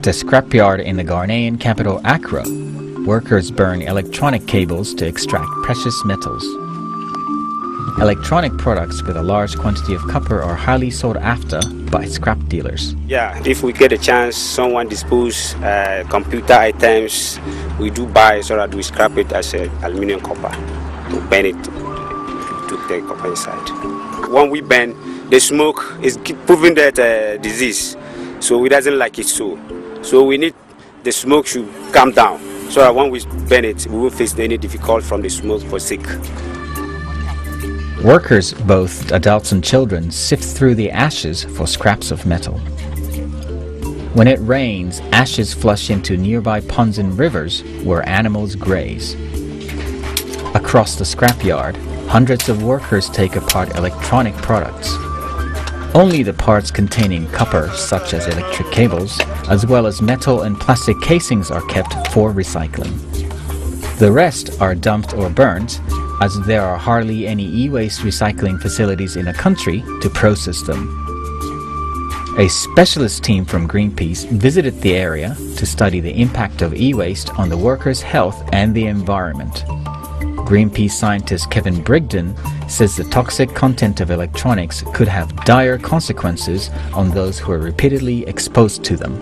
At a scrapyard in the Ghanaian capital Accra, workers burn electronic cables to extract precious metals. Electronic products with a large quantity of copper are highly sought after by scrap dealers. Yeah, if we get a chance, someone dispose computer items, we do buy so that we scrap it as aluminium copper to burn it to the copper inside. When we burn, the smoke is proving that disease, so we doesn't like it so we need the smoke should calm down so that when we burn it, we won't face any difficulty from the smoke for sick. Workers, both adults and children, sift through the ashes for scraps of metal. When it rains, ashes flush into nearby ponds and rivers where animals graze. Across the scrapyard, hundreds of workers take apart electronic products. Only the parts containing copper, such as electric cables, as well as metal and plastic casings are kept for recycling. The rest are dumped or burnt, as there are hardly any e-waste recycling facilities in the country to process them. A specialist team from Greenpeace visited the area to study the impact of e-waste on the workers' health and the environment. Greenpeace scientist Kevin Brigden says the toxic content of electronics could have dire consequences on those who are repeatedly exposed to them.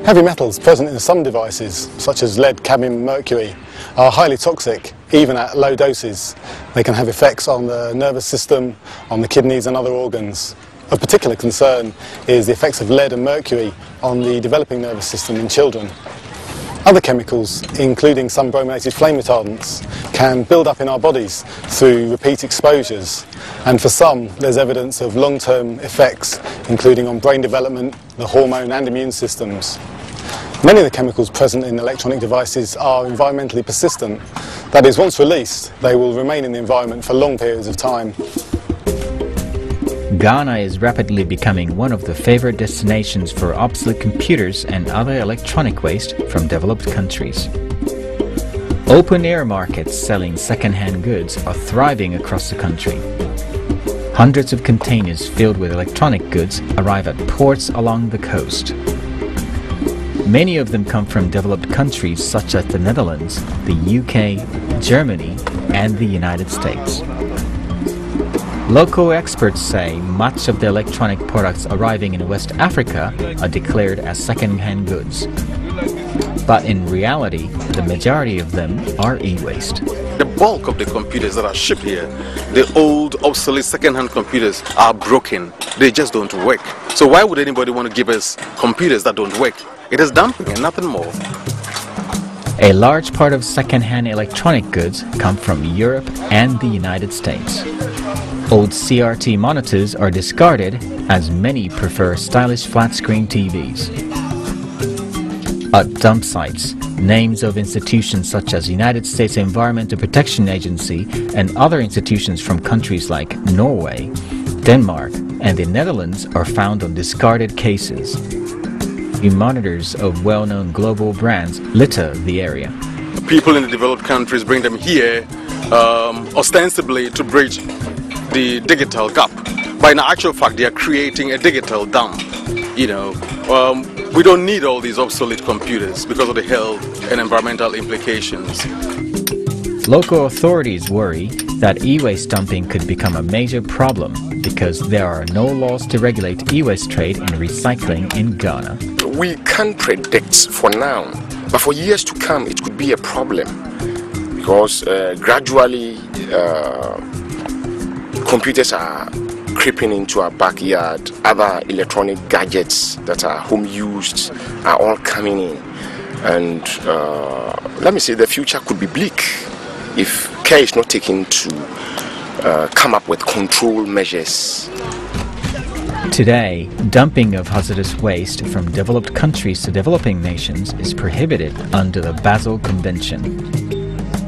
Heavy metals present in some devices, such as lead, cadmium, mercury, are highly toxic, even at low doses. They can have effects on the nervous system, on the kidneys and other organs. Of particular concern is the effects of lead and mercury on the developing nervous system in children. Other chemicals, including some brominated flame retardants, can build up in our bodies through repeat exposures, and for some there's evidence of long-term effects, including on brain development, the hormone and immune systems. Many of the chemicals present in electronic devices are environmentally persistent. That is, once released, they will remain in the environment for long periods of time. Ghana is rapidly becoming one of the favorite destinations for obsolete computers and other electronic waste from developed countries. Open-air markets selling second-hand goods are thriving across the country. Hundreds of containers filled with electronic goods arrive at ports along the coast. Many of them come from developed countries such as the Netherlands, the UK, Germany, and the United States. Local experts say much of the electronic products arriving in West Africa are declared as second-hand goods. But in reality, the majority of them are e-waste. The bulk of the computers that are shipped here, the old, obsolete second-hand computers, are broken. They just don't work. So why would anybody want to give us computers that don't work? It is dumping and nothing more. A large part of second-hand electronic goods come from Europe and the United States. Old CRT monitors are discarded as many prefer stylish flat-screen TVs. At dump sites, names of institutions such as United States Environmental Protection Agency and other institutions from countries like Norway, Denmark, and the Netherlands are found on discarded cases. Monitors of well-known global brands litter the area. People in the developed countries bring them here ostensibly to bridge the digital gap, but in actual fact they are creating a digital dump. We don't need all these obsolete computers because of the health and environmental implications. Local authorities worry that e-waste dumping could become a major problem because there are no laws to regulate e-waste trade and recycling in Ghana. We can't predict for now, but for years to come it could be a problem because gradually computers are creeping into our backyard. Other electronic gadgets that are home used are all coming in, and let me say the future could be bleak if care is not taken to come up with control measures. Today, dumping of hazardous waste from developed countries to developing nations is prohibited under the Basel Convention.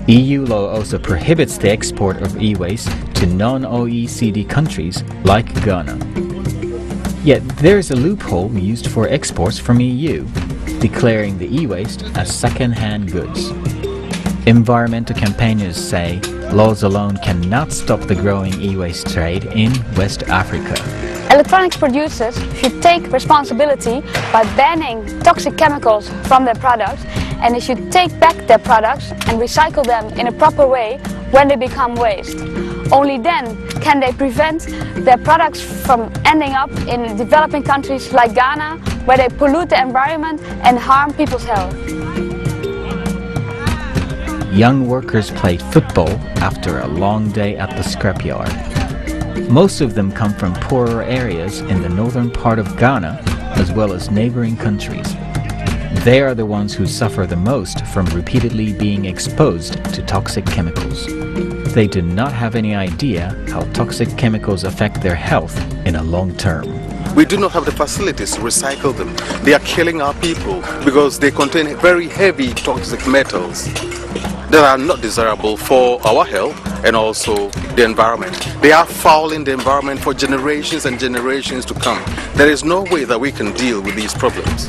EU law also prohibits the export of e-waste to non-OECD countries like Ghana. Yet there is a loophole used for exports from EU, declaring the e-waste as second-hand goods. Environmental campaigners say laws alone cannot stop the growing e-waste trade in West Africa. Electronics producers should take responsibility by banning toxic chemicals from their products, and they should take back their products and recycle them in a proper way when they become waste. Only then can they prevent their products from ending up in developing countries like Ghana, where they pollute the environment and harm people's health. Young workers play football after a long day at the scrapyard. Most of them come from poorer areas in the northern part of Ghana, as well as neighboring countries. They are the ones who suffer the most from repeatedly being exposed to toxic chemicals. They do not have any idea how toxic chemicals affect their health in a long term. We do not have the facilities to recycle them. They are killing our people because they contain very heavy toxic metals that are not desirable for our health and also the environment. They are fouling the environment for generations and generations to come. There is no way that we can deal with these problems.